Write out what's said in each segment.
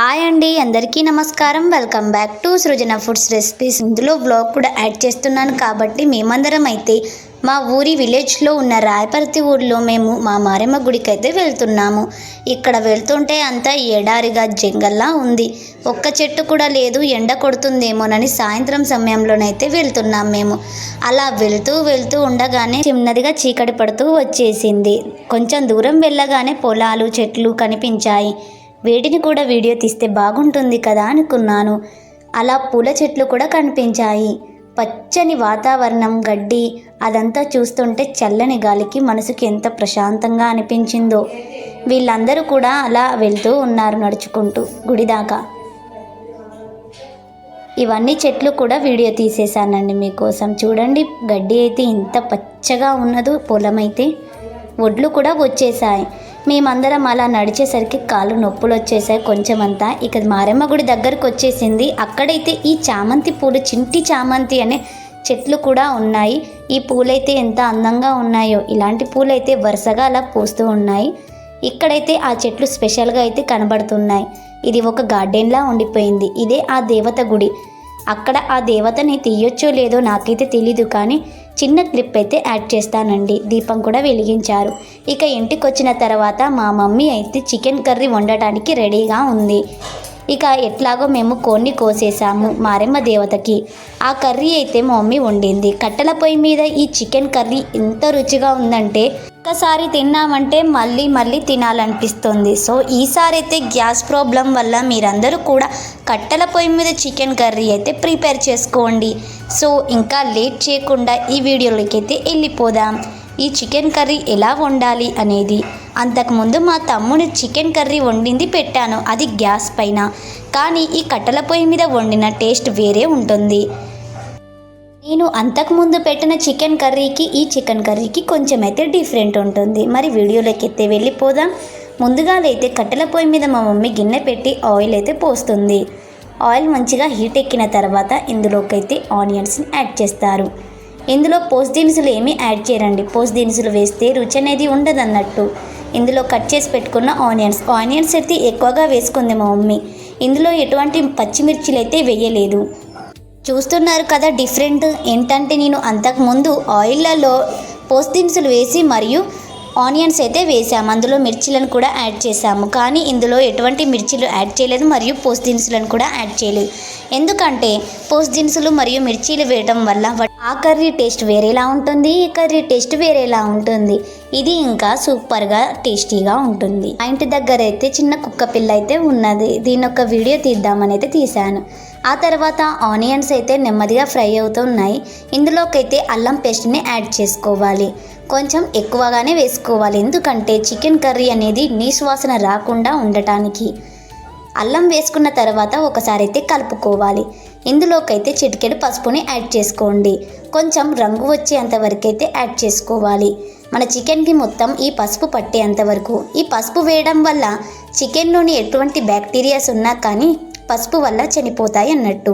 Hi అండి, అందరికీ నమస్కారం. Welcome back to Srujana foods recipes. ఇందులో వ్లాగ్ కూడా యాడ్ చేస్తున్నాను కాబట్టి మేమందరం అయితే మా ఊరి విలేజ్లో ఉన్న రాయపర్తి ఊరిలో మేము మా మారెమ్మ గుడికి అయితే వెళ్తున్నాము. ఇక్కడ వెళ్తుంటే అంతా ఎడారిగా జంగల్లా ఉంది. ఒక్క చెట్టు కూడా లేదు. ఎండ కొడుతుందేమోనని సాయంత్రం సమయంలోనైతే వెళ్తున్నాం మేము. అలా వెళ్తూ ఉండగానే చిన్నదిగా చీకటి పడుతూ వచ్చేసింది. కొంచెం దూరం వెళ్ళగానే పొలాలు చెట్లు కనిపించాయి. వీటిని కూడా వీడియో తీస్తే బాగుంటుంది కదా అనుకున్నాను. అలా పూల చెట్లు కూడా కనిపించాయి. పచ్చని వాతావరణం, గడ్డి అదంతా చూస్తుంటే చల్లని గాలికి మనసుకి ఎంత ప్రశాంతంగా అనిపించిందో. వీళ్ళందరూ కూడా అలా వెళ్తూ ఉన్నారు నడుచుకుంటూ గుడి దాకా. ఇవన్నీ చెట్లు కూడా వీడియో తీసేసానండి మీకోసం. చూడండి, గడ్డి అయితే ఇంత పచ్చగా ఉన్నదో, పొలం అయితే ఒడ్లు కూడా వచ్చేసాయి. మేమందరం అలా నడిచేసరికి కాళ్ళు నొప్పులు వచ్చేసాయి కొంచెమంతా. ఇక మారెమ్మ గుడి దగ్గరకు వచ్చేసింది. అక్కడైతే ఈ చామంతి పూలు, చింటి చామంతి అనే చెట్లు కూడా ఉన్నాయి. ఈ పూలైతే ఎంత అందంగా ఉన్నాయో. ఇలాంటి పూలైతే వరుసగా అలా పూస్తూ ఉన్నాయి. ఇక్కడైతే ఆ చెట్లు స్పెషల్గా అయితే కనబడుతున్నాయి. ఇది ఒక గార్డెన్లా ఉండిపోయింది. ఇదే ఆ దేవత గుడి. అక్కడ ఆ దేవతని తీయొచ్చో లేదో నాకైతే తెలీదు, కానీ చిన్న క్లిప్ అయితే యాడ్ చేస్తానండి. దీపం కూడా వెలిగించారు. ఇక ఇంటికి వచ్చిన తర్వాత మా మమ్మీ అయితే చికెన్ కర్రీ వండటానికి రెడీగా ఉంది. ఇక ఎట్లాగో మేము కోడిని కోసేసాము మారెమ్మ దేవతకి. ఆ కర్రీ అయితే మా మమ్మీ వండింది. కట్టెల పొయ్యి మీద ఈ చికెన్ కర్రీ ఎంత రుచిగా ఉందంటే ఒక్కసారి తిన్నామంటే మళ్ళీ తినాలనిపిస్తుంది. సో ఈసారి అయితే గ్యాస్ ప్రాబ్లం వల్ల మీరందరూ కూడా కట్టెల పొయ్యి మీద చికెన్ కర్రీ అయితే ప్రిపేర్ చేసుకోండి. సో ఇంకా లేట్ చేయకుండా ఈ వీడియోలోకి అయితే వెళ్ళిపోదాం. ఈ చికెన్ కర్రీ ఎలా వండాలి అనేది అంతకుముందు మా తమ్ముడు చికెన్ కర్రీ వండింది పెట్టాను, అది గ్యాస్ పైన. కానీ ఈ కట్టెల పొయ్యి మీద వండిన టేస్ట్ వేరే ఉంటుంది. నేను అంతకుముందు పెట్టిన చికెన్ కర్రీకి ఈ చికెన్ కర్రీకి కొంచెం అయితే డిఫరెంట్ ఉంటుంది. మరి వీడియోలోకి అయితే వెళ్ళిపోదాం. ముందుగా అయితే కట్టెల పొయ్యి మీద మా మమ్మీ గిన్నె పెట్టి ఆయిల్ అయితే పోస్తుంది. ఆయిల్ మంచిగా హీట్ ఎక్కిన తర్వాత ఇందులోకి అయితే ఆనియన్స్ని యాడ్ చేస్తారు. ఇందులో పోస్ట్ దినుసులు ఏమీ యాడ్ చేయరండి. పోస్ట్ దినుసులు వేస్తే రుచి అనేది ఉండదన్నట్టు. ఇందులో కట్ చేసి పెట్టుకున్న ఆనియన్స్ అయితే ఎక్కువగా వేసుకుంది మా మమ్మీ. ఇందులో ఎటువంటి పచ్చిమిర్చిలు అయితే వేయలేదు. చూస్తున్నారు కదా డిఫరెంట్ ఏంటంటే, నేను అంతకుముందు ఆయిల్లలో పోస్ట్ దినుసులు వేసి మరియు ఆనియన్స్ అయితే వేసాము. అందులో మిర్చిలను కూడా యాడ్ చేసాము. కానీ ఇందులో ఎటువంటి మిర్చిలు యాడ్ చేయలేదు మరియు పోస్ట్ దినుసులను కూడా యాడ్ చేయలేదు. ఎందుకంటే పోస్ట్ దినుసులు మరియు మిర్చీలు వేయడం వల్ల ఆ కర్రీ టేస్ట్ వేరేలా ఉంటుంది, ఈ కర్రీ టేస్ట్ వేరేలా ఉంటుంది. ఇది ఇంకా సూపర్గా టేస్టీగా ఉంటుంది. మా ఇంటి దగ్గర అయితే చిన్న కుక్క పిల్ల అయితే ఉన్నది. దీని ఒక వీడియో తీద్దామని అయితే తీశాను. ఆ తర్వాత ఆనియన్స్ అయితే నెమ్మదిగా ఫ్రై అవుతున్నాయి. ఇందులోకైతే అల్లం పేస్ట్ని యాడ్ చేసుకోవాలి. కొంచెం ఎక్కువగానే వేసుకోవాలి, ఎందుకంటే చికెన్ కర్రీ అనేది నీసు వాసన రాకుండా ఉండటానికి. అల్లం వేసుకున్న తర్వాత ఒకసారి అయితే కలుపుకోవాలి. ఇందులోకైతే చిటికెడు పసుపుని యాడ్ చేసుకోండి. కొంచెం రంగు వచ్చేంత వరకు అయితే యాడ్ చేసుకోవాలి. మన చికెన్కి మొత్తం ఈ పసుపు పట్టేంత వరకు. ఈ పసుపు వేయడం వల్ల చికెన్లోని ఎటువంటి బ్యాక్టీరియాస్ ఉన్నా కానీ పసుపు వల్ల చనిపోతాయి అన్నట్టు.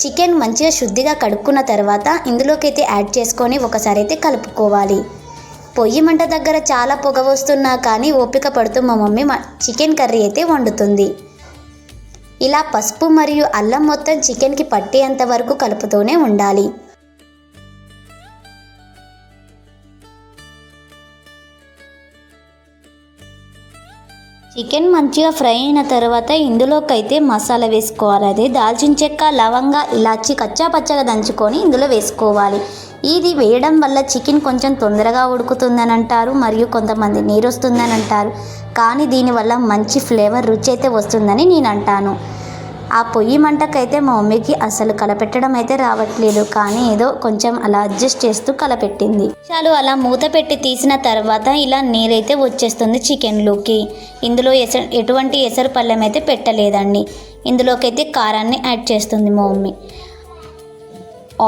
చికెన్ మంచిగా శుద్ధిగా కడుక్కున్న తర్వాత ఇందులోకైతే యాడ్ చేసుకొని ఒకసారి అయితే కలుపుకోవాలి. పొయ్యి మంట దగ్గర చాలా పొగ వస్తున్నా కానీ ఓపిక పడుతూ మా మమ్మీ చికెన్ కర్రీ అయితే వండుతుంది. ఇలా పసుపు మరియు అల్లం మొత్తం చికెన్కి పట్టేంత వరకు కలుపుతూనే ఉండాలి. చికెన్ మంచిగా ఫ్రై అయిన తర్వాత ఇందులోకైతే మసాలా వేసుకోవాలి. అదే దాల్చిన చెక్క, లవంగా, ఇలాచి కచ్చా పచ్చగా దంచుకొని ఇందులో వేసుకోవాలి. ఇది వేయడం వల్ల చికెన్ కొంచెం తొందరగా ఉడుకుతుందని అంటారు, మరియు కొంతమంది నీరు వస్తుందని అంటారు. కానీ దీనివల్ల మంచి ఫ్లేవర్, రుచి అయితే వస్తుందని నేను అంటాను. ఆ పొయ్యి మంటకైతే మా మమ్మీకి అసలు కలపెట్టడం అయితే రావట్లేదు, కానీ ఏదో కొంచెం అలా అడ్జస్ట్ చేస్తూ కలపెట్టింది. చాలు అలా మూత పెట్టి తీసిన తర్వాత ఇలా నీరైతే వచ్చేస్తుంది చికెన్లోకి. ఇందులో ఎటువంటి ఎసరు పళ్ళెం అయితే పెట్టలేదండి. ఇందులోకైతే కారాన్ని యాడ్ చేస్తుంది మా మమ్మీ.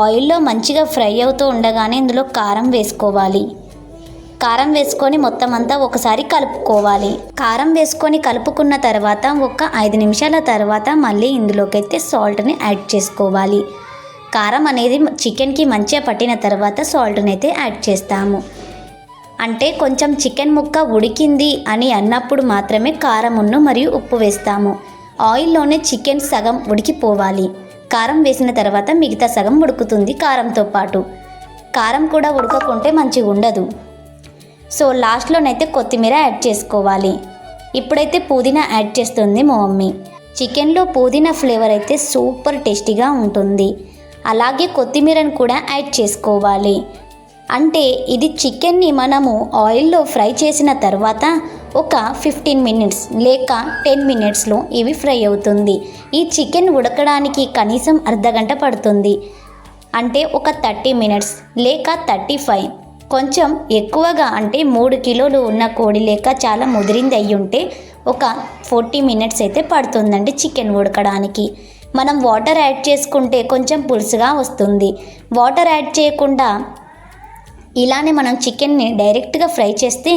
ఆయిల్లో మంచిగా ఫ్రై అవుతూ ఉండగానే ఇందులో కారం వేసుకోవాలి. కారం వేసుకొని మొత్తం అంతా ఒకసారి కలుపుకోవాలి. కారం వేసుకొని కలుపుకున్న తర్వాత ఒక 5 నిమిషాల తర్వాత మళ్ళీ ఇందులోకైతే సాల్ట్ని యాడ్ చేసుకోవాలి. కారం అనేది చికెన్కి మంచిగా పట్టిన తర్వాత సాల్ట్ని అయితే యాడ్ చేస్తాము. అంటే కొంచెం చికెన్ ముక్క ఉడికింది అని అన్నప్పుడు మాత్రమే కారమును మరియు ఉప్పు వేస్తాము. ఆయిల్లోనే చికెన్ సగం ఉడికిపోవాలి. కారం వేసిన తర్వాత మిగతా సగం ఉడుకుతుంది కారంతో పాటు. కారం కూడా ఉడకకుంటే మంచిగా ఉండదు. సో లాస్ట్లోనైతే కొత్తిమీర యాడ్ చేసుకోవాలి. ఇప్పుడైతే పుదీనా యాడ్ చేస్తుంది మా మమ్మీ. చికెన్లో పుదీనా ఫ్లేవర్ అయితే సూపర్ టేస్టీగా ఉంటుంది. అలాగే కొత్తిమీరను కూడా యాడ్ చేసుకోవాలి. అంటే ఇది చికెన్ని మనము ఆయిల్లో ఫ్రై చేసిన తర్వాత ఒక 15 మినిట్స్ లేక 10 మినిట్స్లో ఇవి ఫ్రై అవుతుంది. ఈ చికెన్ ఉడకడానికి కనీసం అర్ధగంట పడుతుంది. అంటే ఒక 30 మినిట్స్ లేక 35. కొంచెం ఎక్కువగా అంటే 3 కిలోలు ఉన్న కోడి లేక చాలా ముదిరింది అయ్యి ఉంటే ఒక 40 మినిట్స్ అయితే పడుతుందండి చికెన్ ఉడకడానికి. మనం వాటర్ యాడ్ చేసుకుంటే కొంచెం పులుసుగా వస్తుంది. వాటర్ యాడ్ చేయకుండా ఇలానే మనం చికెన్ని డైరెక్ట్గా ఫ్రై చేస్తే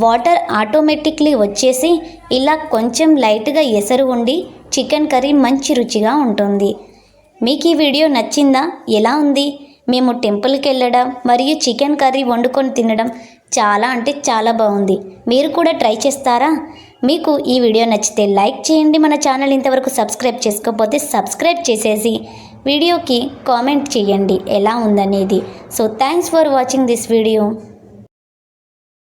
వాటర్ ఆటోమేటిక్లీ వచ్చేసి ఇలా కొంచెం లైట్గా ఎసరు ఉండి చికెన్ కర్రీ మంచి రుచిగా ఉంటుంది. మీకు ఈ వీడియో నచ్చిందా? ఎలా ఉంది? మేము టెంపుల్కి వెళ్ళడం మరియు చికెన్ కర్రీ వండుకొని తినడం చాలా అంటే చాలా బాగుంది. మీరు కూడా ట్రై చేస్తారా? మీకు ఈ వీడియో నచ్చితే లైక్ చేయండి. మన ఛానల్ ఇంతవరకు సబ్స్క్రైబ్ చేసుకోకపోతే సబ్స్క్రైబ్ చేసేసి వీడియోకి కామెంట్ చేయండి ఎలా ఉందనేది. So thanks for watching this video.